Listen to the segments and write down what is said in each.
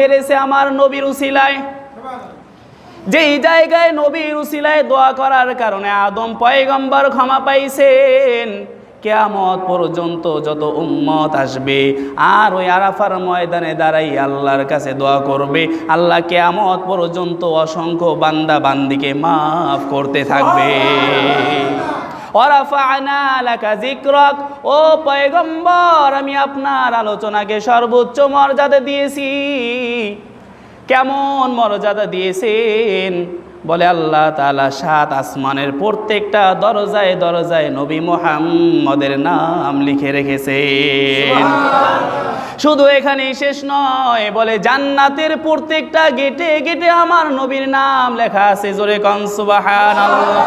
পেরেছে আমার নবীর উসিলায়। যেই জায়গায় নবীর উসিলায় দোয়া করার কারণে আদম পয়গম্বর ক্ষমা পাইছেন, কিয়ামত পর্যন্ত যত উম্মত আসবে আর ওই আরাফার ময়দানে দাঁড়াই আল্লাহর কাছে দোয়া করবে, আল্লাহ কিয়ামত পর্যন্ত অসংখ্য বান্দা বান্দিকে মাফ করতে থাকবে। ওয়ারাফা'না লাকা যিকরাক, ও পয়গম্বর আমি আপনার আলোচনাকে সর্বোচ্চ মর্যাদা দিয়েছি। কেমন মর্যাদা দিয়েছেন? বলে আল্লাহ তাআলা 7 আসমানের প্রত্যেকটা দরজায় দরজায় নবী মুহাম্মদের নাম লিখে রেখেছেন। শুধু এখানেই শেষ নয়, বলে জান্নাতের প্রত্যেকটা গেটে গেটে আমার নবীর নাম লেখা আছে। জোরে কোন সুবহানাল্লাহ।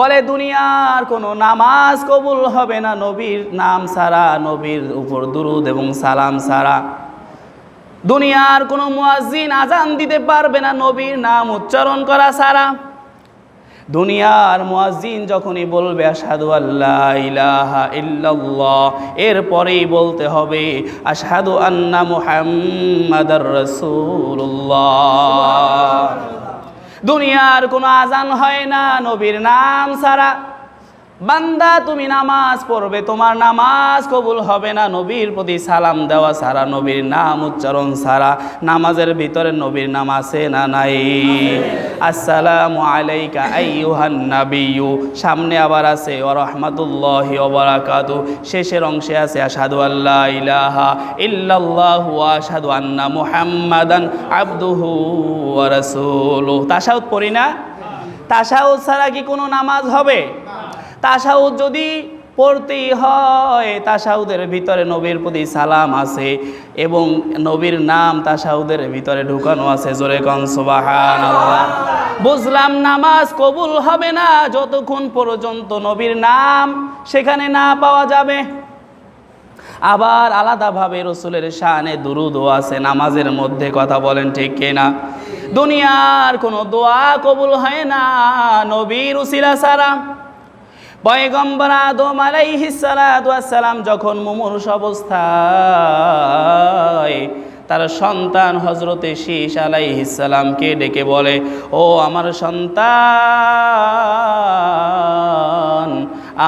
বলে দুনিয়ার কোনো নামাজ কবুল হবে না নবীর নাম ছাড়া, নবীর উপর দুরূদ এবং সালাম ছাড়া। দুনিয়ার কোনো মুয়াজ্জিন আজান দিতে পারবে না নবীর নাম উচ্চারণ করা ছাড়া। দুনিয়ার মুয়াজ্জিন যখনই বলবে আশহাদু আল্লা ইলাহা ইল্লাল্লাহ, এরপরেই বলতে হবে আশহাদু আন্না মুহাম্মাদার রাসূলুল্লাহ। দুনিয়ার কোনো আজান হয় না নবীর নাম ছাড়া। বান্দা তুমি নামাজ পড়বে, তোমার নামাজ কবুল হবে না নবীর প্রতি সালাম দেওয়া ছাড়া, নবীর নাম উচ্চারণ ছাড়া। নামাজের ভিতরে নবীর নাম আছে না নাই? আসসালামু আলাইকা আইয়ুহান নাবিয়্যু, সামনে আবার আছে ওয়া রাহমাতুল্লাহি ওয়া বারাকাতুহু, শেষের অংশে আছে আশহাদু আল্লা ইলাহা ইল্লাল্লাহু ওয়া আশহাদু আন্না মুহাম্মাদান আবদুহু ওয়া রাসূলুহু। তাশাহুদ পড়ি না? তাশাহুদ ছাড়া কি কোনো নামাজ হবে? তাশাহুদ যদি পড়তেই হয়, তাশাহুদের ভিতরে নবীর প্রতি সালাম আছে এবং নবীর নাম তাশাহুদের ভিতরে ঢুকানো আছে। জোরে কোন সুবহানাল্লাহ। বুঝলাম নামাজ কবুল হবে না যতক্ষণ পর্যন্ত নবীর নাম সেখানে না পাওয়া যাবে। আবার আলাদাভাবে রসুলের শানে দুরূদও আছে নামাজের মধ্যে। কথা বলেন ঠিক কিনা? দুনিয়ার কোনো দোয়া কবুল হয় না নবীর উসিলা ছাড়া। পয়গম্বর আদম আলাইহিস সালাতু ওয়াস সালাম যখন মুমূর্ষ অবস্থায় তার সন্তান হযরতে শীস আলাইহিস সালামকে ডেকে বলে, ও আমার সন্তান,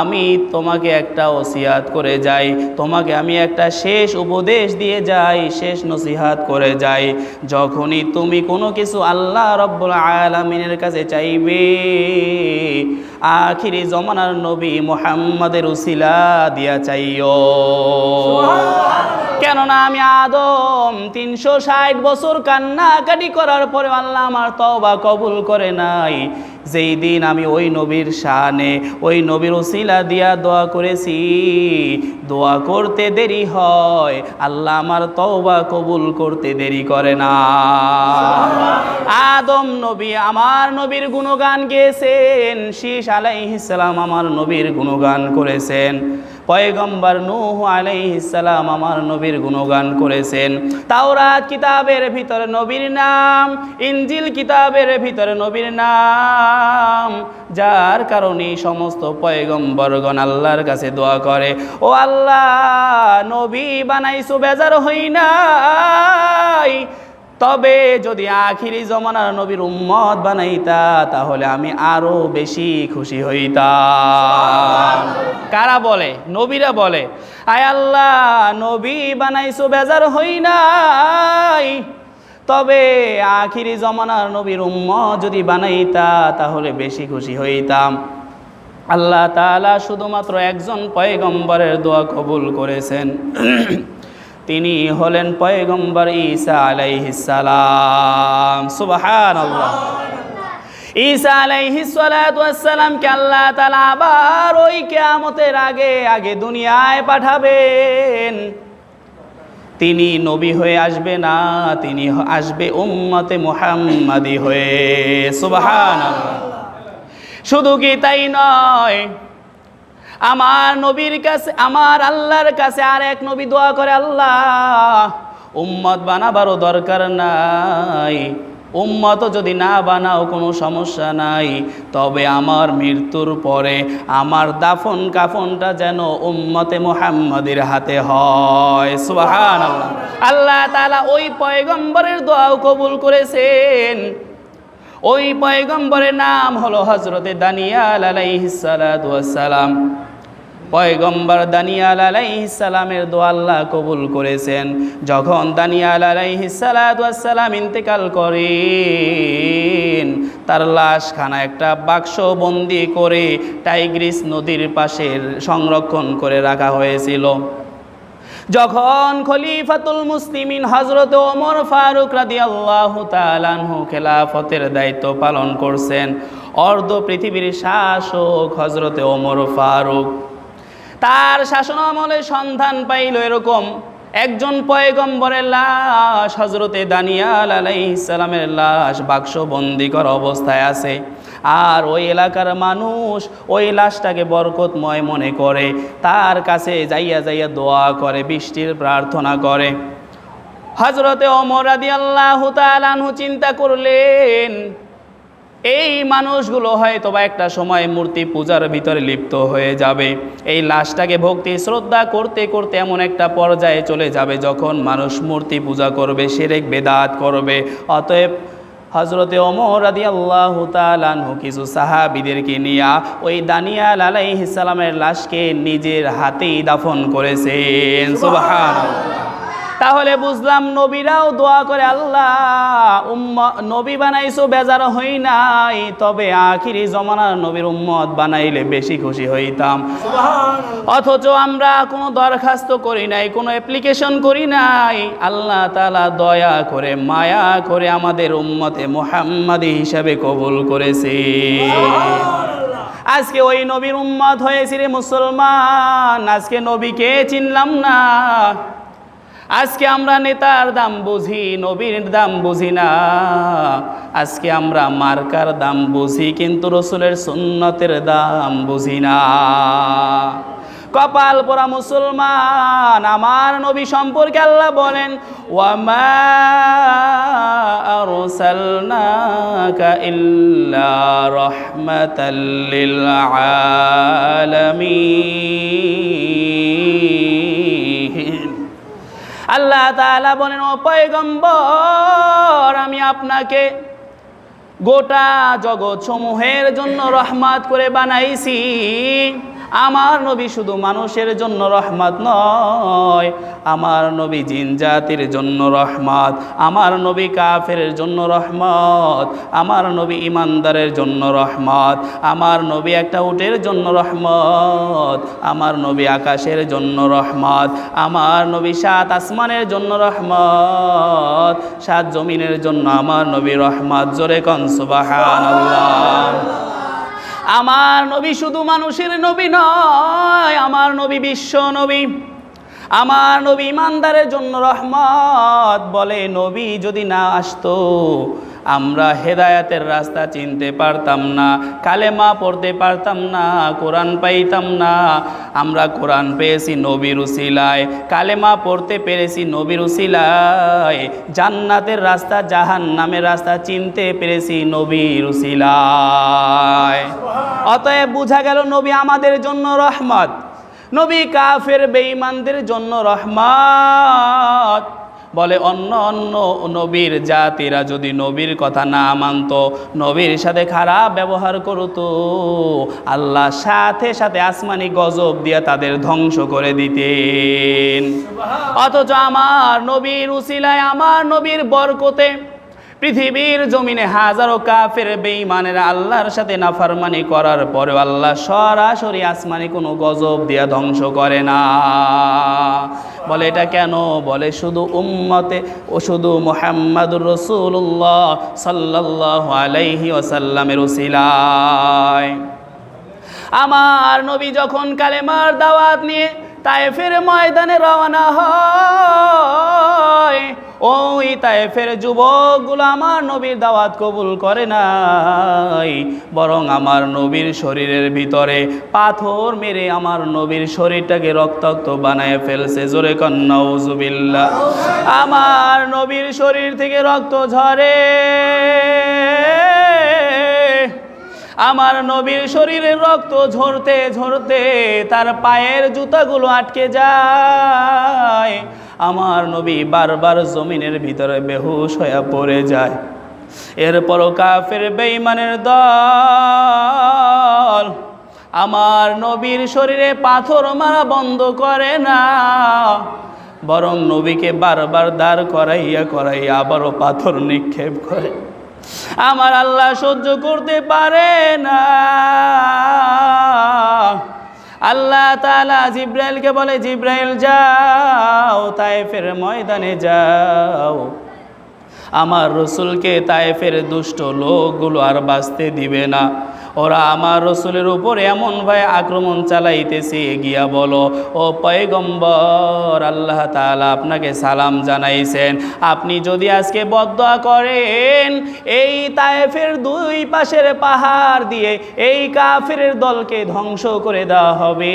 আমি তোমাকে একটা ওসিয়াত করে যাই, তোমাকে আমি একটা শেষ উপদেশ দিয়ে যাই, শেষ নসিহাত করে যাই। যখনই তুমি কোনো কিছু আল্লাহ রাব্বুল আলামিনের কাছে চাইবে, আখিরি জমানার নবী মুহাম্মাদের উসিলা দিয়া চাইও। কেননা আমি আদম 360 বছর কান্নাকাটি করার পরে আল্লাহ আমার তওবা কবুল করে নাই। যেই দিন আমি ওই নবীর শানে ওই নবীর উসিলা দিয়া দোয়া করেছি, দোয়া করতে দেরি হয়, আল্লাহ আমার তওবা কবুল করতে দেরি করে না। আদম নবী আমার নবীর গুণগান গেয়েছেন, শীস আলাইহিস সালাম আমার নবীর গুণগান করেছেন, পয়গম্বর নূহ আলাইহিস সালাম আমার নবীর গুণগান করেছেন। তাওরাত কিতাবের ভিতরে নবীর নাম, ইনজিল কিতাবের ভিতরে নবীর নাম, যার কারণে সমস্ত পয়গম্বরগণ আল্লাহর কাছে দোয়া করে, ও আল্লাহ নবী বানাইছো বেজার হই নাই, তবে যদি আখিরি জমানার নবীর উম্মত বানাইতা তাহলে আমি আরো বেশি খুশি হইতাম। কারা বলে? নবীরা বলে, আয় আল্লাহ নবী বানাইছো বেজার হই নাই, তবে আখিরি জমানার নবীর উম্মত যদি বানাইতা তাহলে বেশি খুশি হইতাম। আল্লাহ তাআলা শুধুমাত্র একজন পয়গম্বরের দোয়া কবুল করেছেন, তিনি হলেন পয়গম্বর ঈসা আলাইহিস সালাম। সুবহানাল্লাহ। ঈসা আলাইহিস সালাতু ওয়াস সালামকে আল্লাহ তাআলা আবার ওই কিয়ামতের আগে দুনিয়ায় পাঠাবেন। তিনি নবী হয়ে আসবে না, তিনি আসবে উম্মতে মুহাম্মাদি হয়ে। সুবহানাল্লাহ। শুধু কি তাই নয়, আমার নবীর কাছে, আমার আল্লাহর কাছে আর এক নবী দোয়া করে, আল্লাহ উম্মত বানাবারও দরকার নাই, উম্মত যদি না বানাও কোনো সমস্যা নাই, তবে আমার মৃত্যুর পরে আমার দাফন কাফনটা যেন উম্মতে মুহাম্মাদের হাতে হয়। সুবহানাল্লাহ। আল্লাহ তাআলা ওই পয়গম্বরের দোয়াও কবুল করেছেন। ওই পয়গম্বরের নাম হলো হযরতে দানিয়াল আলাইহিস সালাতু ওয়াস সালাম। পয়গম্বর দানিয়াল আলাইহিস সালামের দোয়া আল্লাহ কবুল করেছেন। যখন দানিয়াল আলাইহিস সালাতু ওয়াস সালাম ইন্তেকাল করেন, তার লাশখানা একটা বাক্স বন্দি করে টাইগ্রিস নদীর পাশে সংরক্ষণ করে রাখা হয়েছিল। যখন খলিফাতুল মুসলিমিন হযরত ওমর ফারুক রাদিয়াল্লাহু তাআলা আনহু খেলাফতের দায়িত্ব পালন করছেন, অর্ধ পৃথিবীর শাসক হযরতে ওমর ফারুক, তার শাসন আমলে সন্ধান পাইল এরকম একজন পয়গম্বরের লাশ, হযরতে দানিয়াল আলাইহিস সালামের লাশ বাক্সবন্দি করা অবস্থায় আছে। আর ওই এলাকার মানুষ ওই লাশটাকে বরকতময় মনে করে, তার কাছে যাইয়া যাইয়া দোয়া করে, বৃষ্টির প্রার্থনা করে। হযরতে ওমর রাদিয়াল্লাহু তাআলা আনহু চিন্তা করলেন, এই মানুষগুলো হয়তো বা একটা সময় মূর্তি পূজার ভিতরে লিপ্ত হয়ে যাবে। এই লাশটাকে ভক্তি শ্রদ্ধা করতে করতে এমন একটা পর্যায়ে চলে যাবে যখন মানুষ মূর্তি পূজা করবে, শিরক বেদাত করবে। অতএব হযরতে ওমর রাদিয়াল্লাহু তাআলা আনহু কিছু সাহাবীদেরকে নিয়ে ওই দানিয়াল আলাইহিস সালামের লাশকে নিজের হাতেই দাফন করেছেন। সুবহানাল্লাহ। তাহলে বুঝলাম নবীরাও দোয়া করে, আল্লাহ নবী বানাইছো বেজার হই নাই, তবে আখিরি জমানার নবীর উম্মত বানাইলে বেশি খুশি হইতাম। অথচ আমরা কোনো দরখাস্ত করি নাই, কোনো অ্যাপ্লিকেশন করি নাই। আল্লাহ তাআলা দয়া করে মায়া করে আমাদের উম্মতে মুহাম্মাদি হিসাবে কবুল করেছে। আজকে ওই নবীর উম্মত হয়েছি রে মুসলমান, আজকে নবীকে চিনলাম না। আজকে আমরা নেতার দাম বুঝি, নবীর দাম বুঝি না। আজকে আমরা মার্কার দাম বুঝি, কিন্তু রসুলের সুন্নতের দাম বুঝি না। কপাল পোড়া মুসলমান। আমার নবী সম্পর্কে আল্লাহ বলেন, ওয়ামা আরসালনাকা ইল্লা রাহমাতাল লিল আলামিন। আল্লাহ তাআলা বলেন, ও পয়গম্বর, আমি আপনাকে গোটা জগৎ সমূহের জন্য রহমত করে বানাইছি। আমার নবী শুধু মানুষের জন্য রহমত নয়, আমার নবী জিন জাতির জন্য রহমত, আমার নবী কাফেরের জন্য রহমত, আমার নবী ইমানদারের জন্য রহমত, আমার নবী একটা উটের জন্য রহমত, আমার নবী আকাশের জন্য রহমত, আমার নবী সাত আসমানের জন্য রহমত, সাত জমিনের জন্য আমার নবী রহমত। জোরে কোন সুবহানাল্লাহ। আমার নবী শুধু মানুষের নবী নয়, আমার নবী বিশ্ব নবী, আমার নবী ইমানদারের জন্য রহমত। বলে নবী যদি না আসতো আমরা হেদায়াতের রাস্তা চিনতে পারতাম না, কালেমা পড়তে পারতাম না, কোরআন পাইতাম না। আমরা কোরআন পেয়েছি নবীর উসিলায়, কালেমা পড়তে পেরেছি নবীর উসিলায়, জান্নাতের রাস্তা জাহান্নামের রাস্তা চিনতে পেরেছি নবীর উসিলায়। অতএব বুঝা গেল নবী আমাদের জন্য রহমত, নবী কাফের বেঈমানদের জন্য রহমত। বলে অন্য অন্য নবীর জাতিরা যদি নবীর কথা না মানত, নবীর সাথে খারাপ ব্যবহার করতো, আল্লাহ সাথে সাথে আসমানি গজব দিয়ে তাদের ধ্বংস করে দিতেন। অথচ আমার নবীর উসিলায়, আমার নবীর বরকতে পৃথিবীর জমিনে হাজারো কাফের বেঈমানেরা আল্লাহর সাথে নাফরমানি করার পরেও আল্লাহ সরাসরি আসমানি কোনো গজব দিয়া ধ্বংস করে না। বলে এটা কেন? বলে শুধু উম্মতে ও শুধু মুহাম্মাদুর রাসূলুল্লাহ সাল্লাল্লাহু আলাইহি ওয়াসাল্লামের উসিলায়। আমার নবী যখন কালেমার দাওয়াত নিয়ে তায়েফের ময়দানে রওনা হয়, ওই তায়েফের যুবকগুলো আমার নবীর দাওয়াত কবুল করে নাই, বরং আমার নবীর শরীরের ভিতরে পাথর মেরে আমার নবীর শরীরটাকে রক্তাক্ত বানায় ফেলছে। জোরে কন নাউজুবিল্লাহ। আমার নবীর শরীর থেকে রক্ত ঝরে, আমার নবীর শরীরের রক্ত ঝরতে ঝরতে তার পায়ের জুতাগুলো আটকে যায়। আমার নবী বারবার জমিনের ভিতরে বেহুশ হয়ে পড়ে যায়। এরপরও কাফের বেঈমানের দল আমার নবীর শরীরে পাথর মারা বন্ধ করে না, বরং নবীকে বারবার দাঁড় করাইয়া করাইয়া আবারও পাথর নিক্ষেপ করে। আমার আল্লাহ সহ্য করতে পারে না। আল্লাহ তাআলা জিব্রাইলকে বলে, জিব্রাইল যাও তায়েফের ময়দানে যাও, আমার রসুলকে তায়েফের দুষ্ট লোকগুলো আর বাঁচতে দিবে না। ওরা আমার রসুলের উপর এমন ভাবে আক্রমণ চালাইতেছে, গিয়া বলো, ও পয়গম্বর, আল্লাহ তাআলা আপনাকে সালাম জানাইছেন, আপনি যদি আজকে বদদোয়া করেন এই তায়েফের দুই পাশের পাহাড় দিয়ে এই কাফেরের দলকে ধ্বংস করে দেওয়া হবে।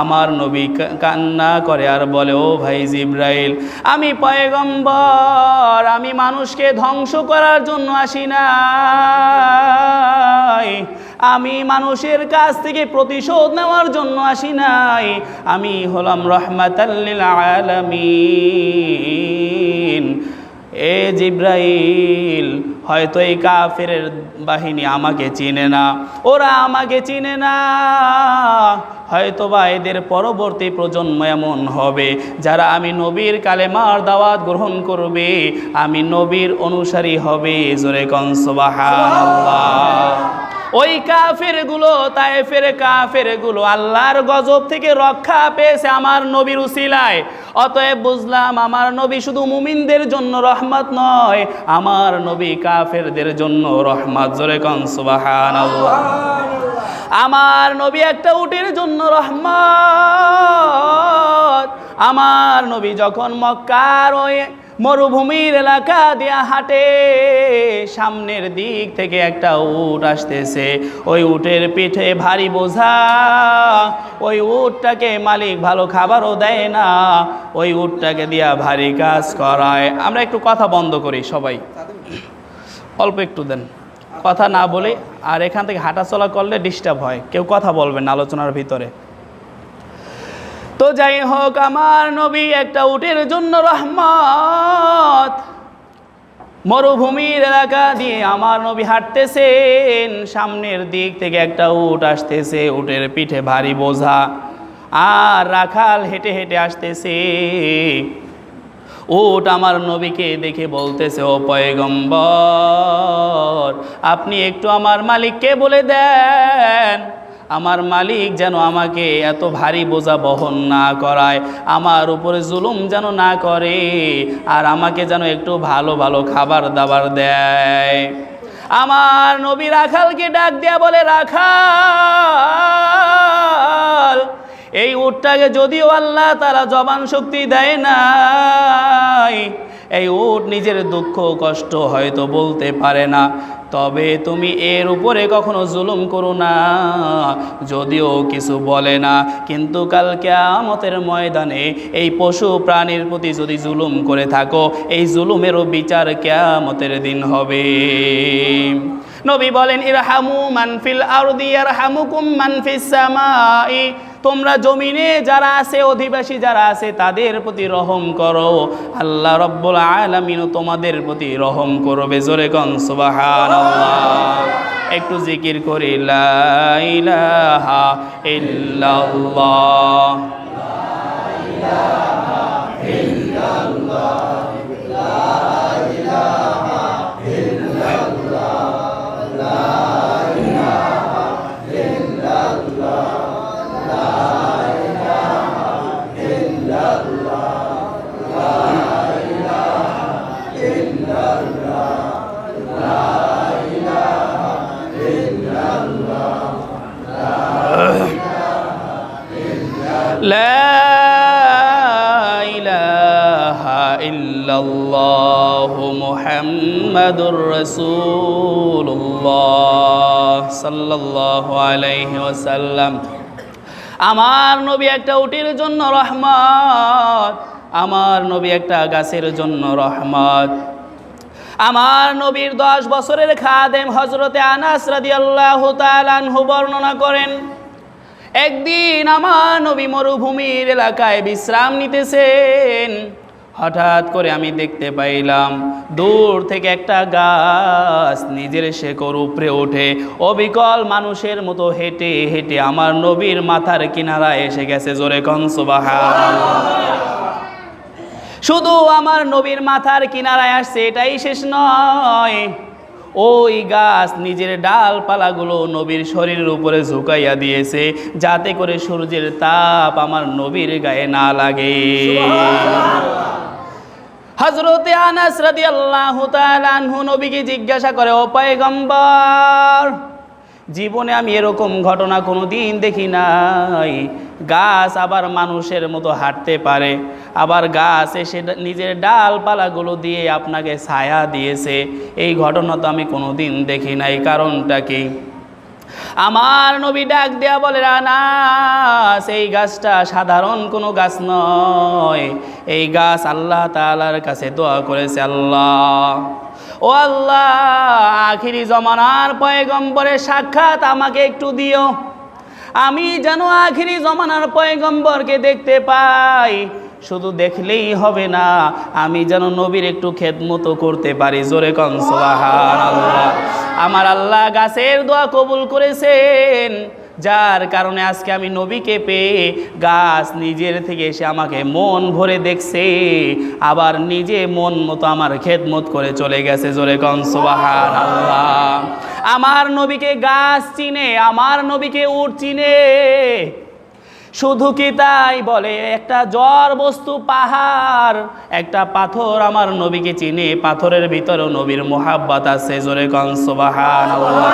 আমার নবী কান্না করে আর বলে, ও ভাই জিব্রাইল, আমি পয়গম্বর, আমি মানুষকে ধ্বংস করার জন্য আসি না, আমি মানুষের কাছ থেকে প্রতিশোধ নেওয়ার জন্য আসি নাই, আমি হলাম রাহমাতাল লিল আলামিন। এ জিব্রাইল, হয়তো এই কাফেরের বাহিনী আমাকে চিনে না, ওরা আমাকে চিনে না, হয়তোবা এদের পরবর্তী প্রজন্ম এমন হবে যারা আমি নবীর কালেমার দাওয়াত গ্রহণ করবে, আমি নবীর অনুসারী হবে। জোরে কোন সুবহানাল্লাহ। ওই কাফেরগুলো, তায়েফের কাফেরগুলো আল্লাহর গজব থেকে রক্ষা পেয়েছে আমার নবীর উসিলায়। অতএব বুঝলাম আমার নবী শুধু মুমিনদের জন্য রহমত নয়, আমার নবী কাফেরদের জন্য রহমত। জোরে কোন সুবহানাল্লাহ। আমার নবী একটা উটের জন্য রহমত। আমার নবী যখন মক্কার ওই মরুভূমির এলাকা দিয়া হাঁটে, সামনের দিক থেকে একটা উট আসতেছে, ওই উটের পিঠে ভারী বোঝা, ওই উটটাকে মালিক ভালো খাবারও দেয় না, ওই উটটাকে দিয়া ভারী কাজ করায়। আমরা একটু কথা বন্ধ করি সবাই, অল্প একটু দেন, কথা না বলে, আর এখান থেকে হাঁটাচলা করলে ডিস্টার্ব হয়, কেউ কথা বলবেন না আলোচনার ভিতরে। তো যাই হোক, আমার নবী একটা উটের জন্য রহমত। মরুভূমির এলাকা দিয়ে আমার নবী হাঁটতেছেন, সামনের দিক থেকে একটা উট আসতেছে, উটের পিঠে ভারী বোঝা, আর রাখাল হেঁটে হেঁটে আসতেছে। উট আমার নবীকে দেখে বলতেছে, ও পয়গম্বর, আপনি একটু আমার মালিককে বলে দেন, আমার মালিক যেন আমাকে এত ভারী বোঝা বহন না করায়, আমার উপরে জুলুম যেন না করে, আর আমাকে যেন একটু ভালো ভালো খাবার দাবার দেয়। আমার নবী রাখালকে ডাক দেয়া বলে, রাখাল, এই উটটাকে যদিও আল্লাহ তাআলা জবান শক্তি দেয় নাই, এই উট নিজের দুঃখ কষ্ট হয়তো বলতে পারে না, তবে তুমি এর উপরে কখনো জুলুম করো না। যদিও কিছু বলে না, কিন্তু কাল কিয়ামতের ময়দানে এই পশু প্রাণীর প্রতি যদি জুলুম করে থাকো, এই জুলুমেরও বিচার কিয়ামতের দিন হবে। নবী বলেন, ইরহামু মান ফিল আরদি ইয়ারহামুকুম মান ফিস সামাই, তোমরা জমিনে যারা আছে, অধিবাসী যারা আছে, তাদের প্রতি রহম করো, আল্লাহ রব্বুল আলামিন তোমাদের প্রতি রহম করবে। জোরে কোন সুবহানাল্লাহ। একটু জিকির করি, লা ইলাহা ইল্লাল্লাহ, লা ইলাহা ইল্লাল্লাহ, লা ইলাহা ইল্লাল্লাহ, লা ইলাহা ইল্লাল্লাহ, লা ইলাহা ইল্লাল্লাহ, লা ইলাহা ইল্লাল্লাহ, লা ইলাহা ইল্লাল্লাহ, লা ইল্লাল্লাহু মুহাম্মাদুর রাসূলুল্লাহ সাল্লাল্লাহু আলাইহি ওয়াসাল্লাম। আমার নবী একটা উটের জন্য রহমত, আমার নবী একটা গাছের জন্য রহমত। আমার নবীর 10 বছরের খাদেম হযরতে আনাস রাদিয়াল্লাহু তাআলা আনহু বর্ণনা করেন, একদিন আমার নবী মরুভূমির এলাকায় বিশ্রাম নিতেছেন। হঠাৎ করে আমি দেখতে পাইলাম দূর থেকে একটা গাছ নিজের শেকড় উপরে ওঠে, অবিকল মানুষের মতো হেঁটে হেঁটে আমার নবীর মাথার কিনারায় এসে গেছে। জোরে কোন সুবহানাল্লাহ। শুধু আমার নবীর মাথার কিনারায় আসছে এটাই শেষ নয়, ওই গাছ নিজের ডালপালাগুলো নবীর শরীরের উপরে ঝুঁকাইয়া দিয়েছে যাতে করে সূর্যের তাপ আমার নবীর গায়ে না লাগে। হযরতে আনাস রাদিয়াল্লাহু তাআলা আনহু নবীকে জিজ্ঞাসা করে, ও পয়গম্বর, জীবনে আমি এরকম ঘটনা কোনোদিন দেখি নাই। গাছ আবার মানুষের মতো হাঁটতে পারে, আবার গাছ এসে নিজের ডালপালাগুলো দিয়ে আপনাকে ছায়া দিয়েছে, এই ঘটনা তো আমি কোনোদিন দেখি নাই, কারণটা কি? আমার নবী ডাক দেয়া বলে, আনাস, এই গাছটা সাধারণ কোনো গাছ নয়, এই গাছ আল্লাহ তাআলার কাছে দোয়া করেছে, আল্লাহ, ও আল্লাহ, আখিরি জমানার পয়গম্বরের সাক্ষাৎ আমাকে একটু দিও, আমি যেন আখিরি জমানার পয়গম্বরকে দেখতে পাই। শুধু দেখলেই হবে না, আমি যেন নবীর একটু খেদমত করতে পারি। জোরে কোন সুবহানাল্লাহ। আমার আল্লাহ গাছের দোয়া কবুল করেছেন, যার কারণে আজকে আমি নবীকে পেয়ে গাছ নিজের থেকে এসে আমাকে মন ভরে দেখছে, আবার নিজে মন মতো আমার খেদমত করে চলে গেছে। জোরে কোন সুবহানাল্লাহ। আমার নবীকে গাছ চিনে, আমার নবীকে উট চিনে। শুধু কি তাই বলে, একটা জড় বস্তু পাহাড়, একটা পাথর আমার নবীকে চিনে, পাথরের ভিতরেও নবীর মোহাব্বত আছে। জোরে কোন সুবহানাল্লাহ।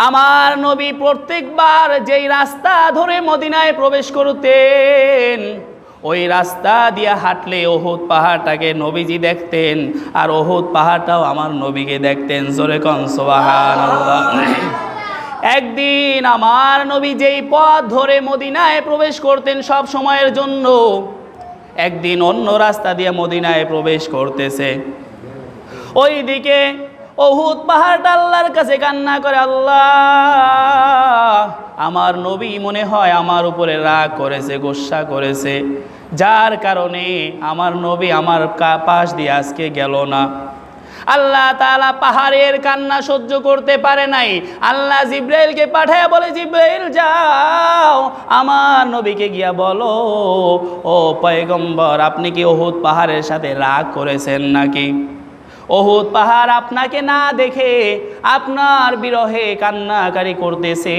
আমার নবী প্রত্যেকবার যেই রাস্তা ধরে মদিনায় প্রবেশ করতেন, ওই রাস্তা দিয়ে হাঁটলে উহুদ পাহাড়টাকে নবীজি দেখতেন, আর উহুদ পাহাড়টাও আমার নবীকে দেখতেন। জোরে কোন সুবহানাল্লাহ। একদিন আমার নবী যেই পথ ধরে মদিনায় প্রবেশ করতেন সব সময়ের জন্য, একদিন অন্য রাস্তা দিয়ে মদিনায় প্রবেশ করতেছে। ওই দিকে উহুদ পাহাড়টা আল্লাহর কাছে কান্না করে, আল্লাহ, আমার নবী মনে হয় আমার উপরে রাগ করেছে, গোসা করেছে, যার কারণে আমার নবী আমার পাশ দিয়ে আজকে গেল না। আল্লাহ তাআলা পাহাড়ের কান্না সহ্য করতে পারে নাই, আল্লাহ জিব্রাইলকে পাঠায় বলে, জিব্রাইল যাও আমার নবীকে গিয়া বলো, ও পয়গম্বর, আপনি কি উহুদ পাহাড়ের সাথে রাগ করেছেন নাকি? উহুদ পাহাড় আপনাকে না দেখে আপনার বিরহে কান্নাকারি করতেছে,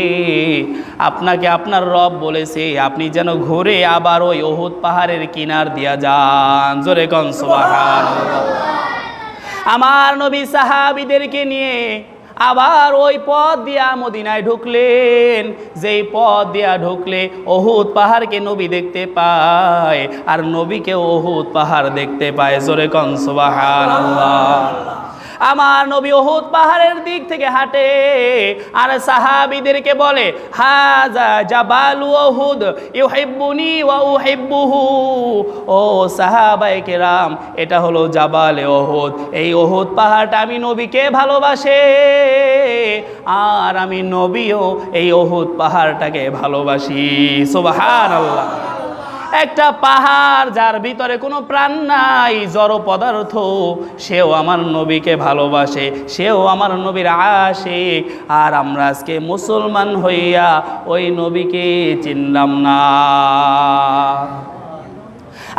আপনাকে আপনার রব বলেছে আপনি যেন ঘুরে আবার ওই উহুদ পাহাড়ের কিনার দিয়া যান। জোরে কোন সুবহানাল্লাহ। আমার নবী সাহাবীদেরকে নিয়ে আবার ওই পথ দিয়া মদিনায় ঢুকলেন। যেই পথ দিয়া ঢুকলে উহুদ পাহাড়কে নবী দেখতে পায়, আর নবীকে উহুদ পাহাড় দেখতে পায়। জোরে কোন সুবহানাল্লাহ। আমার নবী উহুদ পাহাড়ের দিক থেকে হাঁটে আর সাহাবীদেরকে বলে, হাযা জাবালু উহুদ ইউহিব্বুনি ওয়া উহিব্বুহু। ও সাহাবায়ে কেরাম, এটা হলো জাবালে উহুদ, এই উহুদ পাহাড়টা আমি নবীকে ভালোবাসে, আর আমি নবীও এই উহুদ পাহাড়টাকে ভালোবাসি। সুবহানাল্লাহ। একটা পাহাড় যার ভিতরে কোনো প্রাণ নাই, জড় পদার্থ, সেও আমার নবীকে ভালোবাসে, সেও আমার নবীর আশিক, আর আমরা আজকে মুসলমান হইয়া ওই নবীকে চিনলাম না।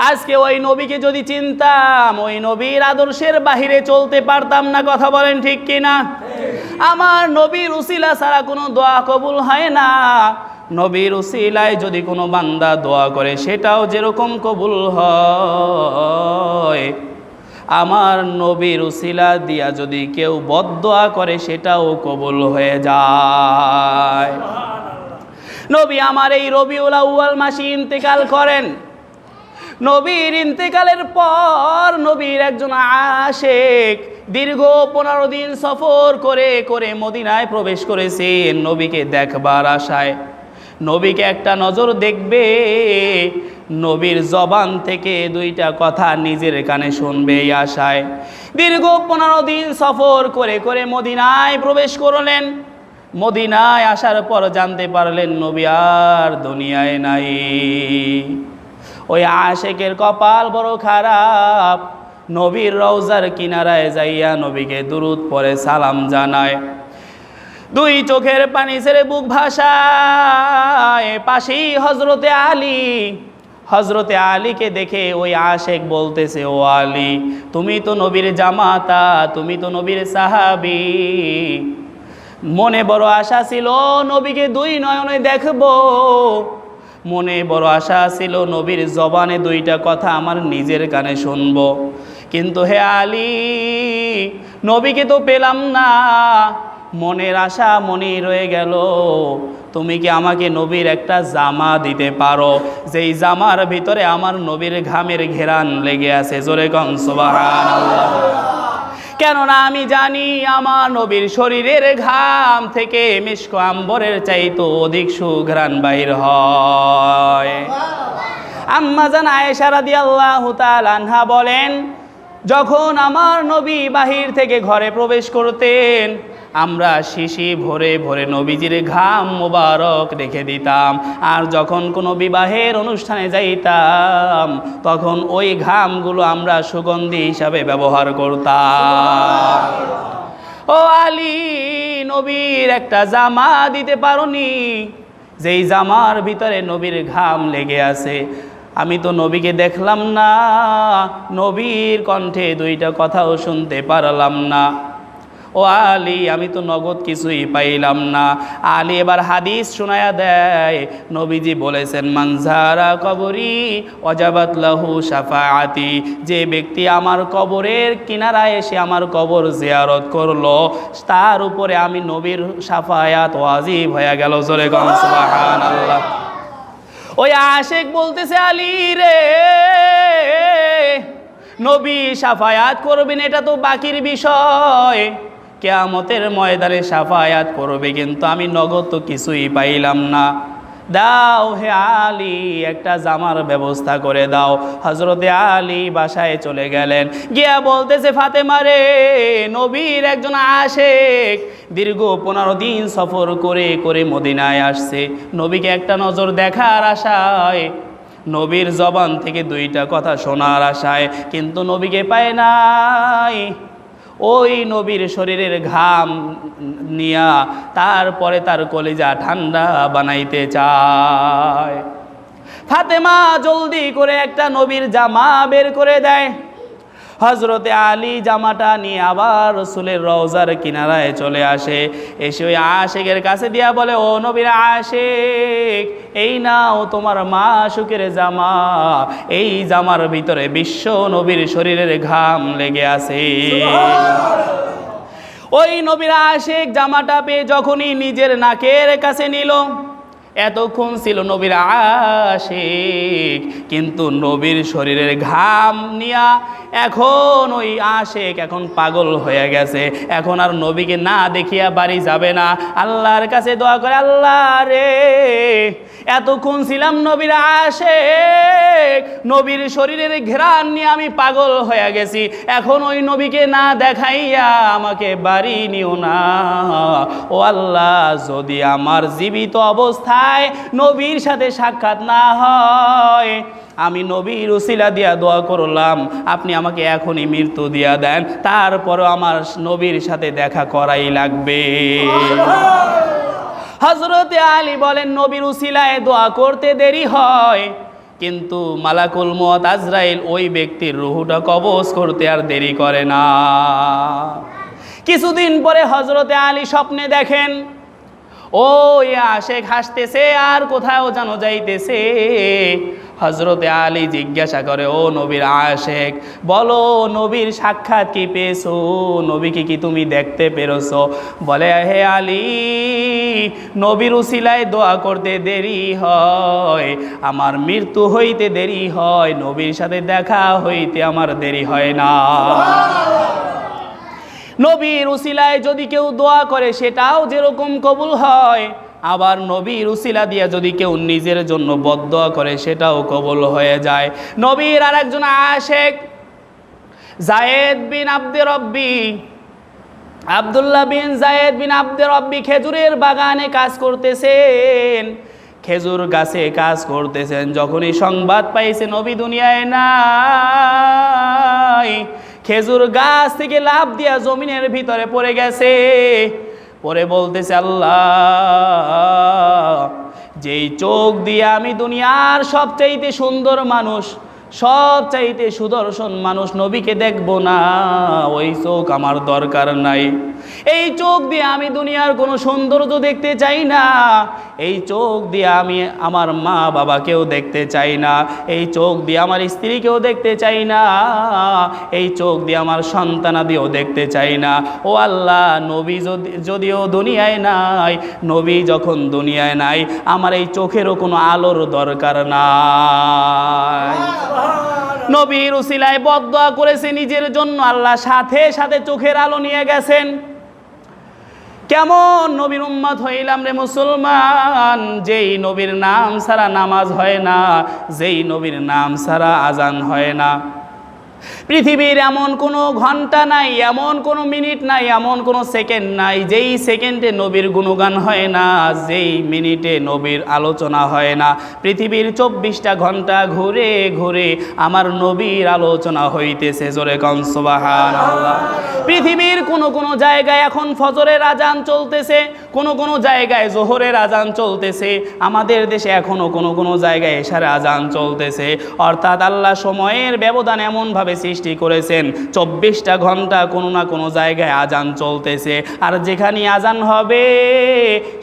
আজকে ওই নবীকে যদি চিনতাম, ওই নবীর আদর্শের বাহিরে চলতে পারতাম না। কথা বলেন ঠিক কিনা? আমার নবীর উসিলা ছাড়া কোনো দোয়া কবুল হয় না। নবীর উসিলায় যদি কোনো বান্দা দোয়া করে সেটাও যেরকম কবুল হয়, আমার নবীর উসিলা দিয়া যদি কেউ বদদোয়া করে সেটাও কবুল হয়ে যায়। নবী আমার এই রবিউল আউয়াল মাসে ইন্তেকাল করেন। নবীর ইন্তেকালের পর নবীর একজন আশেক দীর্ঘ 15 দিন সফর করে করে মদিনায় প্রবেশ করেছেন নবীকে দেখবার আশায়। নবীকে একটা নজর দেখবে, নবীর জবান থেকে 2টা কথা নিজের কানে শুনবে এই আশায় দীর্ঘ 15 দিন সফর করে করে মদিনায় প্রবেশ করলেন। মদিনায় আসার পর জানতে পারলেন নবী আর দুনিয়ায় নাই। ওই আশেকের কপাল বড় খারাপ, নবীর রওজার কিনারায় যাইয়া নবীকে দুরূদ পড়ে সালাম জানায়, 2 চোখের পানি ছেড়ে বুক ভাসায়। পাশেই হজরতে আলী, হজরতে আলীকে দেখে ওই আশেক বলতেছে, ও আলী, তুমি তো নবীর জামাতা, তুমি তো নবীর সাহাবী। মনে বড় আশা ছিল নবীকে 2 নয়নে দেখবো, মনে বড় আশা ছিল নবীর জবানে 2টা কথা আমার নিজের কানে শুনবো, কিন্তু হে আলী, নবীকে তো পেলাম না, মনের আশা মনেই রয়ে গেল। তুমি কি আমাকে নবীর একটা জামা দিতে পারো, যেই জামার ভিতরে আমার নবীর ঘামের ঘেরান লেগে আছে? জোরে কন সুবহানাল্লাহ। কেননা আমি জানি আমার নবীর শরীরের ঘাম থেকে মিশক আম্বরের চাইতো অধিক সুঘ্রাণ বাহির হয়। আম্মা জান আয়েশা রাদিয়াল্লাহু তাআলা আনহা বলেন, যখন আমার নবী বাহির থেকে ঘরে প্রবেশ করতেন, আমরা শিশি ভরে ভরে নবীজির ঘাম মোবারক রেখে দিতাম, আর যখন কোনো বিবাহের অনুষ্ঠানে যাইতাম তখন ওই ঘামগুলো আমরা সুগন্ধি হিসাবে ব্যবহার করতাম। ও আলী, নবীর একটা জামা দিতে পারোনি, যেই জামার ভিতরে নবীর ঘাম লেগে আছে? আমি তো নবীকে দেখলাম না, নবীর কণ্ঠে 2টা কথাও শুনতে পারলাম না। ও আলী, আমি তো নগদ কিছুই পাইলাম না। আলী এবার হাদিস শোনায়া দেয়, নবীজি বলেছেন, মানজারা কবরি ওয়াজাবাত লাহু শাফাআতি, যে ব্যক্তি আমার কবরের কিনারায় এসে আমার কবর জিয়ারত করলো, তার উপরে আমি নবীর শাফায়াত ওয়াজিব হয়ে গেল। জোরে কোন সুবহানাল্লাহ। ওই আশেক বলতেছে, আলী রে, নবী শাফায়াত করবেন এটা তো বাকির বিষয়, কিয়ামতের ময়দানে শাফায়াত করবে, কিন্তু আমি নগদ তো কিছুই পাইলাম না। দাও হে আলী, একটা জামার ব্যবস্থা করে দাও। হজরতে আলী বাসায় চলে গেলেন, গিয়া বলতেছে, ফাতেমা রে, নবীর একজন আশেক দীর্ঘ 15 দিন সফর করে করে মদিনায় আসছে, নবীকে একটা নজর দেখার আশায়, নবীর জবান থেকে 2টা কথা শোনার আশায়, কিন্তু নবীকে পায় নাই। ওই নবীর শরীরের ঘাম নিয়া তারপরে তার কলিজা ঠান্ডা বানাইতে চায়। ফাতেমা জলদি করে একটা নবীর জামা বের করে দেয়। হজরতে আলী জামাটা নিয়ে আবার রসুলের রওজার কিনারায় চলে আসে, এসে ওই আশেকের কাছে দিয়া বলে, ও নবীর আশেক, এই নাও তোমার মাশউকের জামা, এই জামার ভিতরে বিশ্ব নবীর শরীরের ঘাম লেগে আছে। ওই নবীর আশেক জামাটা পেয়ে যখনই নিজের নাকের কাছে নিল, এতক্ষণ ছিল নবীর আশেক, কিন্তু নবীর শরীরের ঘাম নিয়া এখন ওই আশেক এখন পাগল হয়ে গেছে, এখন আর নবীকে না দেখিয়া বাড়ি যাবে না। আল্লাহর কাছে দোয়া করে, আল্লাহ রে, এতক্ষণ ছিলাম নবীর আশেক, নবীর শরীরের ঘ্রাণ নিয়ে আমি পাগল হয়ে গেছি, এখন ওই নবীকে না দেখাইয়া আমাকে বাড়ি নিও না। ও আল্লাহ, যদি আমার জীবিত অবস্থায় নবীর সাথে সাক্ষাৎ না হয়, আমি নবীর উসিলা দিয়া দোয়া করলাম, আপনি আমাকে এখনই মৃত্যু দিয়া দেন, তারপরও আমার নবীর সাথে দেখা করাই লাগবে। হযরতে আলী বলেন, নবীর উসিলায় দোয়া করতে দেরি হয়, কিন্তু মালাকুল মওত আজরাইল ওই ব্যক্তির রুহটা কবজ করতে আর দেরি করে না। কিছুদিন পরে হযরতে আলী স্বপ্নে দেখেন, ওই আশেক হাসতেছে আর কোথাও যেন যাইতেছে। হযরতে আলী জিজ্ঞাসা করে, ও নবীর আশেক, বলো নবীর সাক্ষাৎ কি পেয়েছো, নবীকে কি তুমি দেখতে পেরেছো? বলে, হে আলী, নবীর উসিলায় দোয়া করতে দেরি হয়, আমার মৃত্যু হইতে দেরি হয়, নবীর সাথে দেখা হইতে আমার দেরি হয় না। নবীর উসিলায় যদি কেউ দোয়া করে সেটাও যেরকম কবুল হয়, আবার নবীর উসিলা দিয়ে যদি কেউ নিজের জন্য বদদোয়া করে সেটাও কবুল হয়ে যায়। নবীর আর একজন আশেক যায়েদ বিন আব্দে রব্বি, আব্দুল্লাহ বিন যায়েদ বিন আব্দে রব্বি খেজুরের বাগানে কাজ করতেছেন, খেজুর গাছে কাজ করতেছেন। যখনই সংবাদ পাইছে নবী দুনিয়ায় নাই, খেজুর গাছ থেকে লাফ দিয়া জমিনের ভিতরে পড়ে গেছে। পরে বলতেছে, আল্লাহ, যেই চোখ দিয়ে আমি দুনিয়ার সবচাইতে সুন্দর মানুষ, সবচাইতে সুদর্শন মানুষ নবীকে দেখব না, ওই চোখ আমার দরকার নাই। এই চোখ দিয়ে আমি দুনিয়ার কোনো সৌন্দর্য দেখতে চাই না, এই চোখ দিয়ে আমি আমার মা বাবাকেও দেখতে চাই না, এই চোখ দিয়ে আমার স্ত্রীকেও দেখতে চাই না, এই চোখ দিয়ে আমার সন্তানাদিও দেখতে চাই না। ও আল্লাহ, নবী যদিও দুনিয়ায় নাই, নবী যখন দুনিয়ায় নাই, আমার এই চোখেরও কোনো আলোর দরকার নাই। নবীর উসিলায় বদদোয়া করেছে নিজের জন্য, আল্লাহ সাথে সাথে চোখের আলো নিয়ে গেছেন। কেমন নবীর উম্মত হইলাম রে মুসলমান, যেই নবীর নাম ছাড়া নামাজ হয় না, যেই নবীর নাম ছাড়া আজান হয় না। পৃথিবীর এমন কোনো ঘন্টা নাই, এমন কোনো মিনিট নাই, এমন কোনো সেকেন্ড নাই যেই সেকেন্ডে নবীর গুণগান হয় না, যেই মিনিটে নবীর আলোচনা হয় না। পৃথিবীর 24টা ঘন্টা ঘুরে ঘুরে আমার নবীর আলোচনা হইতেছে। জোরে কোন সুবহানাল্লাহ। পৃথিবীর কোনো জায়গায় এখন ফজরের আজান চলতেছে, কোনো জায়গায় জোহরের আজান চলতেছে, আমাদের দেশে এখনো কোনো জায়গায় এশার আজান চলতেছে। অর্থাৎ আল্লাহ সময়ের ব্যবধান এমনভাবে সৃষ্টি করেছেন, 24টা ঘন্টা কোনো না কোনো জায়গায় আজান চলতেছে। আর যেখানে আজান হবে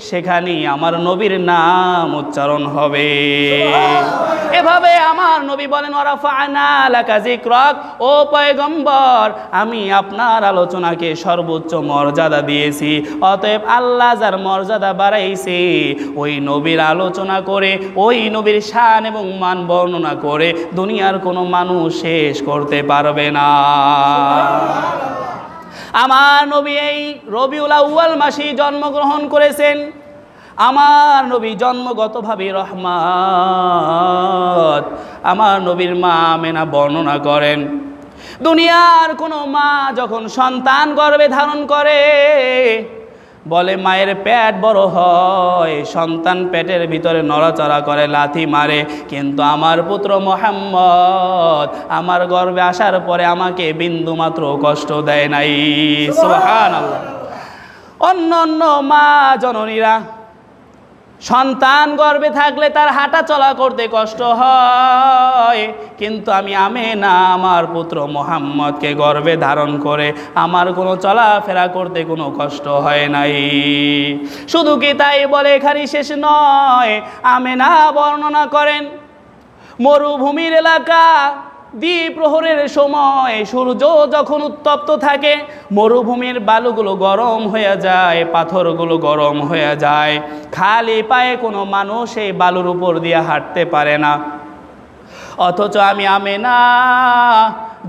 সেখানেই আমার নবীর নাম উচ্চারণ হবে। এভাবে আমার নবী বলেন, ওয়ারাফা'না লাকা যিকরাক, ও পয়গম্বর, আমি আপনার আলোচনাকে সর্বোচ্চ মর্যাদা দিয়েছি। অতএব আল্লাহ যার মর্যাদা বাড়াইছে, ওই নবীর আলোচনা করে, ওই নবীর শান এবং মান বর্ণনা করে দুনিয়ার কোনো মানুষ শেষ করতে পারবে না। আমার নবী এই রবিউল আউয়াল মাসে জন্মগ্রহণ করেছেন। আমার নবী জন্মগতভাবে রহমত। আমার নবীর মা আমেনা বর্ণনা করেন, দুনিয়ার কোনো মা যখন সন্তান গর্ভে ধারণ করে, বলে মায়ের পেট বড় হয়, সন্তান পেটের ভিতরে নড়াচড়া করে, লাথি মারে, কিন্তু আমার পুত্র মুহাম্মদ আমার গর্ভে আসার পরে আমাকে বিন্দুমাত্র কষ্ট দেয় নাই। সুবহানাল্লাহ। অন্য মা জননীরা সন্তান গর্ভে থাকলে তার হাঁটা চলা করতে কষ্ট হয়, কিন্তু আমি আমেনা আমার পুত্র মুহাম্মদকে গর্ভে ধারণ করে আমার কোনো চলাফেরা করতে কোনো কষ্ট হয় নাই। শুধু কি তাই বলে এখানে শেষ নয়, আমেনা বর্ণনা করেন মরুভূমির এলাকা, দ্বিপ্রহরের সময় সূর্য যখন উত্তপ্ত থাকে, মরুভূমির বালুগুলো গরম হয়ে যায়, পাথরগুলো গরম হয়ে যায়, খালি পায়ে কোনো মানুষ এই বালুর উপর দিয়ে হাঁটতে পারে না। অথচ আমি আমেনা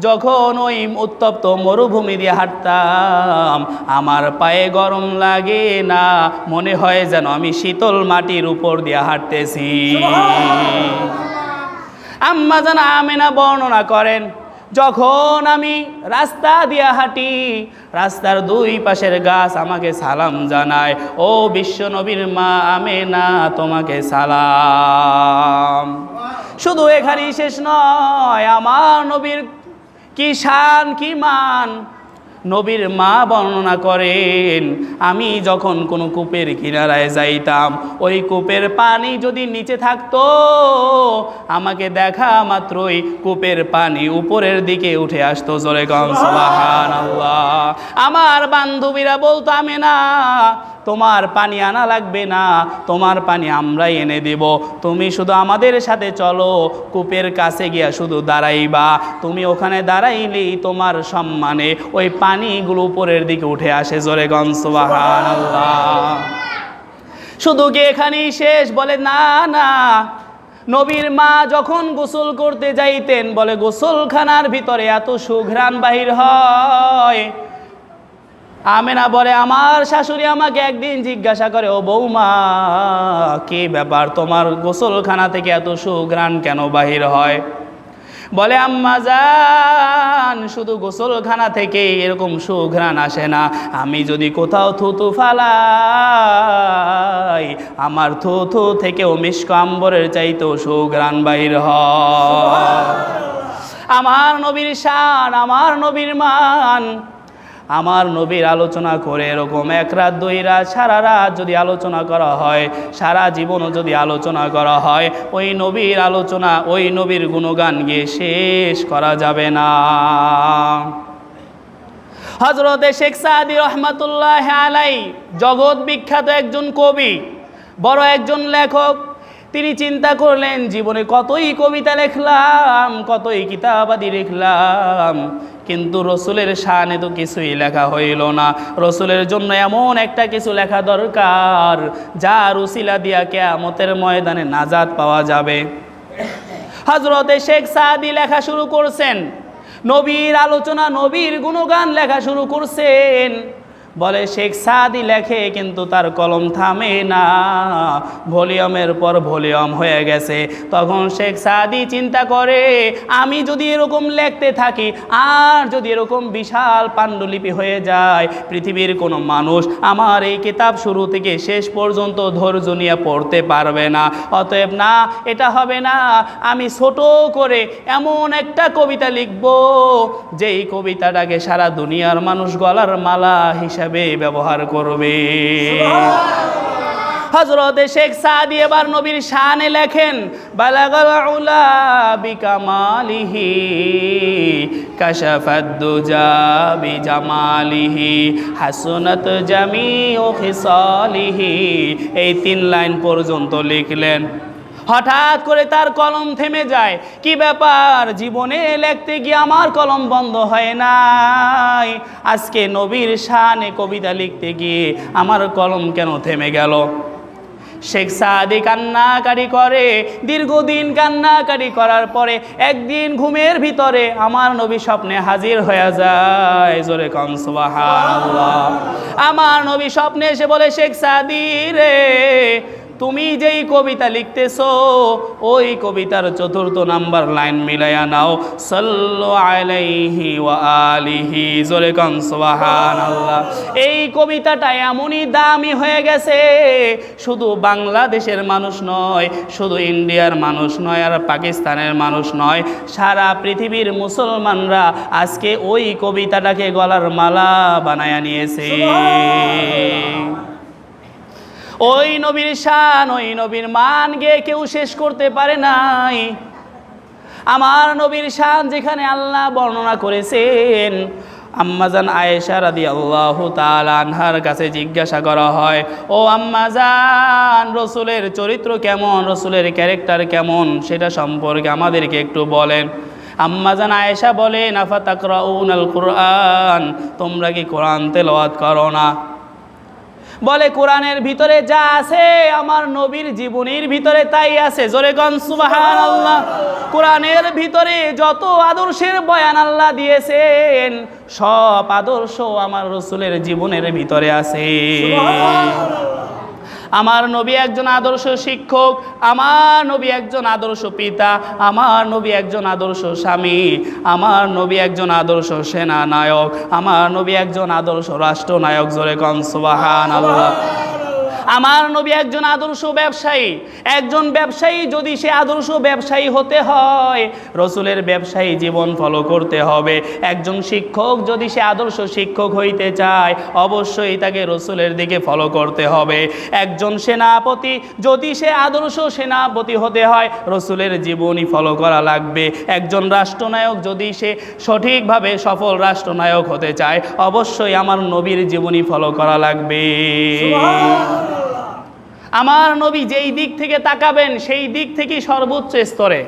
যখন ওই উত্তপ্ত মরুভূমি দিয়ে হাঁটতাম, আমার পায়ে গরম লাগে না, মনে হয় যেন আমি শীতল মাটির উপর দিয়ে হাঁটতেছি। আম্মা জান আমেনা বর্ণনা করেন, যখন আমি রাস্তা দিয়ে হাঁটি, রাস্তার দুই পাশের গাছ আমাকে সালাম জানায়, ও বিশ্ব নবীর মা আমেনা তোমাকে সালাম। শুধু এখানেই শেষ নয়, আমার নবীর কি শান কি মান। নবীর মা বর্ণনা করেন, আমি যখন কোনো কূপের কিনারায় যাইতাম, ওই কূপের পানি যদি নিচে থাকতো, আমাকে দেখা মাত্রই কূপের পানি উপরের দিকে উঠে আসতো। জোরে কোন সুবহানাল্লাহ। আমার বান্ধবীরা বলতো, আমেনা তোমার পানি আনা লাগবে না, তোমার পানি আমরাই এনে দেব, তুমি শুধু আমাদের সাথে চলো, কূপের কাছে গিয়া শুধু দাঁড়াইবা, তুমি ওখানে দাঁড়াইলেই তোমার সম্মানে ওই পানিগুলো উপরের দিকে উঠে আসে। জোরে গন সুবহানাল্লাহ। শুধু কি এখানেই শেষ? বলে না না, নবীর মা যখন গোসল করতে যাইতেন, বলে গোসলখানার ভিতরে এত সুঘ্রাণ বাহির হয়। আমেনা বলে, আমার শাশুড়ি আমাকে একদিন জিজ্ঞাসা করে, ও বৌমা কি ব্যাপার, তোমার গোসলখানা থেকে এত সুঘ্রাণ কেন বাহির হয়? বলে, আম্মা জান, শুধু গোসলখানা থেকে এরকম সুঘ্রাণ আসে না, আমি যদি কোথাও থুতু ফালাই, আমার থুতু থেকেও মিশক আম্বরের চাইতেও সুঘ্রাণ বাহির হয়। আমার নবীর শান, আমার নবীর মান, আমার নবীর আলোচনা করে এরকম এক রাত দুই রাত সারা রাত যদি আলোচনা করা হয়, সারা জীবনও যদি আলোচনা করা হয়, ওই নবীর আলোচনা, ওই নবীর গুণগান গিয়ে শেষ করা যাবে না। হযরতে শেখ সাদি রহমাতুল্লাহ আলাইহি জগৎ বিখ্যাত একজন কবি, বড় একজন লেখক। তিনি চিন্তা করলেন, জীবনে কতই কবিতা লিখলাম, কতই কিতাবাদি লিখলাম, কিন্তু রসুলের শানে তো কিছুই লেখা হইল না। রসুলের জন্য এমন একটা কিছু লেখা দরকার, যার উসিলা দিয়া কিয়ামতের ময়দানে নাজাত পাওয়া যাবে। হযরতে শেখ সাদি লেখা শুরু করছেন, নবীর আলোচনা, নবীর গুণগান লেখা শুরু করছেন। বলে শেখ সাদি লেখে, কিন্তু তার কলম থামে না, ভলিউমের পর ভলিউম হয়ে গেছে। তখন শেখ সাদি চিন্তা করে, আমি যদি এরকম লিখতে থাকি, আর যদি এরকম বিশাল পাণ্ডুলিপি হয়ে যায়, পৃথিবীর কোনো মানুষ আমার এই কিতাব শুরু থেকে শেষ পর্যন্ত ধৈর্য নিয়ে পড়তে পারবে না। অতএব না, এটা হবে না, আমি ছোট করে এমন একটা কবিতা লিখব, যেই কবিতাটাকে সারা দুনিয়ার মানুষ গলার মালা হিসাবে ব্যবহার করবে। হযরতে শেখ সাদি এবার নবীর শানে লেখেন, বালাগাল উলা বিকামালিহি কাশাফাদ দুজা বিজামালিহি হাসনাত জামিউ খিসালিহি। এই 3 লাইন পর্যন্ত লিখলেন। হঠাৎ করে তার কলম থেমে যায়। কি ব্যাপার, জীবনে লিখতে গিয়ে আমার কলম বন্ধ হয় নাই, আজকে নবীর শানে কবিতা লিখতে গিয়ে আমার কলম কেন থেমে গেল? শেখ সাদি কান্নাকাটি করে, দীর্ঘদিন কান্নাকাটি করার পরে একদিন ঘুমের ভিতরে আমার নবী স্বপ্নে হাজির হয়ে যায়। জোরে কন সুবহানাল্লাহ। আমার নবী স্বপ্নে এসে বলে, শেখ সাদি রে, তুমি যেই কবিতা লিখতেছো, ওই কবিতার 4th নাম্বার লাইন মিলাইয়া নাও, সাল্লু আলাইহি ওয়া আলিহি। জোরে কন সুবহানাল্লাহ। এই কবিতাটা এমনই দামি হয়ে গেছে, শুধু বাংলাদেশের মানুষ নয়, শুধু ইন্ডিয়ার মানুষ নয়, আর পাকিস্তানের মানুষ নয়, সারা পৃথিবীর মুসলমানরা আজকে ওই কবিতাটাকে গলার মালা বানায়া নিয়েছে। ওই নবীর শান, ওই নবীর মান গিয়ে কেউ শেষ করতে পারে নাই। আমার নবীর শান যেখানে আল্লাহ বর্ণনা করেছেন, আম্মাজান আয়েশা রাদিয়াল্লাহু তাআলা আনহার কাছে জিজ্ঞাসা করা হয়, ও আম্মাজান, রসুলের চরিত্র কেমন, রসুলের ক্যারেক্টার কেমন, সেটা সম্পর্কে আমাদেরকে একটু বলেন। আম্মাজান আয়েশা বলেন, আফা তাকরাউনাল কুরআন, তোমরা কি কোরআন তেলাওয়াত করো না? বলে, কোরআনের ভিতরে যা আছে আমার নবীর জীবনীর ভিতরে তাই আছে। জোরে গন সুবহানাল্লাহ। কোরআনের ভিতরে যত আদর্শের বয়ান আল্লাহ দিয়েছেন, সব আদর্শ আমার রসুলের জীবনের ভিতরে আছে। আমার নবী একজন আদর্শ শিক্ষক, আমার নবী একজন আদর্শ পিতা, আমার নবী একজন আদর্শ স্বামী, আমার নবী একজন আদর্শ সেনা নায়ক, আমার নবী একজন আদর্শ রাষ্ট্রনায়ক। জোরে কন সুবহানাল্লাহ। আমার নবী একজন আদর্শ ব্যবসায়ী। একজন ব্যবসায়ী যদি সে আদর্শ ব্যবসায়ী হতে হয়, রসুলের ব্যবসায়ী জীবন ফলো করতে হবে। একজন শিক্ষক যদি সে আদর্শ শিক্ষক হইতে চায়, অবশ্যই তাকে রসুলের দিকে ফলো করতে হবে। একজন সেনাপতি যদি সে আদর্শ সেনাপতি হতে হয়, রসুলের জীবনী ফলো করা লাগবে। একজন রাষ্ট্রনায়ক যদি সে সঠিকভাবে সফল রাষ্ট্রনায়ক হতে চায়, অবশ্যই আমার নবীর জীবনী ফলো করা লাগবে। আমার নবী যেই দিক থেকে তাকাবেন সেই দিক থেকে সর্বোচ্চ স্তরে।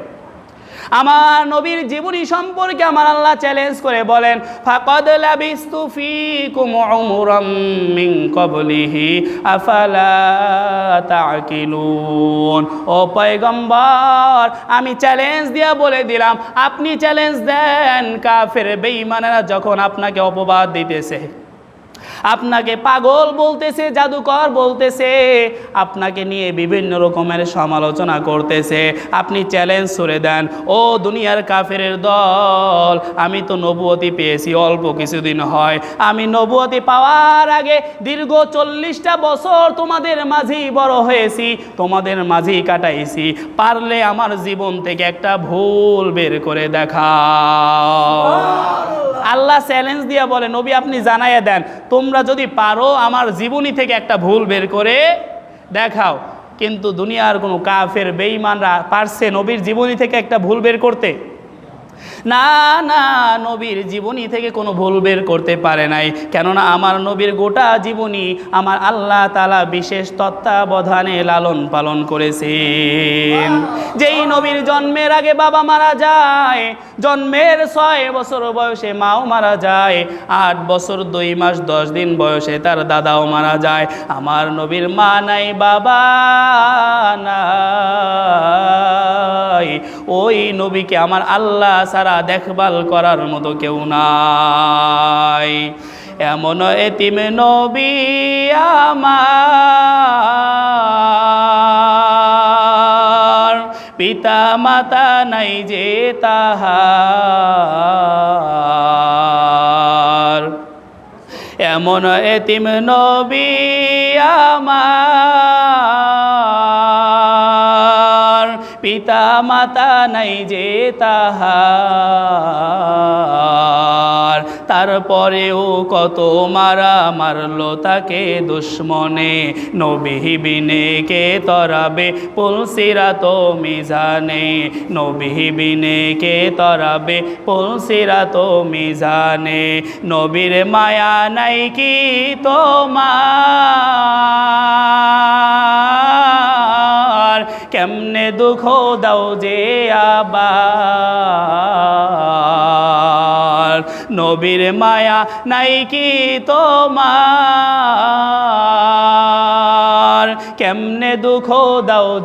আমার নবীর জীবনী সম্পর্কে আমার আল্লাহ চ্যালেঞ্জ করে বলেন, ফাকাদ লাবিস্তু ফীকুম উমরাম মিন ক্বাবলিহি আফালা তাকিলুন। ও পয়গম্বর, আমি চ্যালেঞ্জ দিয়া বলে দিলাম, আপনি চ্যালেঞ্জ দেন কাফের বেঈমানেরা যখন আপনাকে অপবাদ দিতেছে, আপনাকে পাগল বলতেছে, জাদুকর বলতেছে, আপনাকে নিয়ে বিভিন্ন রকমের সমালোচনা করতেছে, আপনি চ্যালেঞ্জ ছুড়ে দেন, ও দুনিয়ার কাফেরের দল, আমি তো নবুয়তি পেয়েছি অল্প কিছুদিন হয়। আমি নবুয়তি পাওয়ার আগে দীর্ঘ 40টা বছর তোমাদের মাঝেই বড় হয়েছি, তোমাদের মাঝেই কাটাইছি। পারলে আমার জীবন থেকে একটা ভুল বের করে দেখাও। আল্লাহ চ্যালেঞ্জ দিয়া বলে, নবী আপনি জানাইয়া দেন, তোমরা যদি পারো আমার জীবনী থেকে একটা ভুল বের করে দেখাও। কিন্তু দুনিয়ার কোনো কাফের বেঈমানরা পারছে নবীর জীবনী থেকে একটা ভুল বের করতে? না না, নবীর জীবনী থেকে কোনো ভুল বের করতে পারে নাই। কেননা আমার নবীর গোটা জীবনী আমার আল্লাহ তাআলা বিশেষ তত্ত্বাবধানে লালন পালন করেছেন। যেই নবীর জন্মের আগে বাবা মারা যায়, জন্মের 6 বছর বয়সে মাও মারা যায়, 8 বছর 2 মাস 10 দিন বয়সে তার দাদাও মারা যায়। আমার নবীর মা নাই, বাবা নাই, ওই নবীকে আমার আল্লাহ সারা দেখভাল করার মতো কেউ নাই। এমন এতিম নবী আমার, পিতা মাতা নাই যে তাহার। এমন এতিম নবী আমার, পিতা মাতা নাই যে তাহার। তারপরেও কত মারা মারলো তাকে দুশ্মনে, নবী বিনে কে তরাবে পুলসিরাত মিজানে, নবী বিনে কে তরাবে পুলসিরাত মিজানে। নবীর মায়া নাই কি তোমার, কেমনে দুঃখ দাও যে আবার। নবীর মায়া নাই কি তোমার, কেমনে দুঃখ দাও যে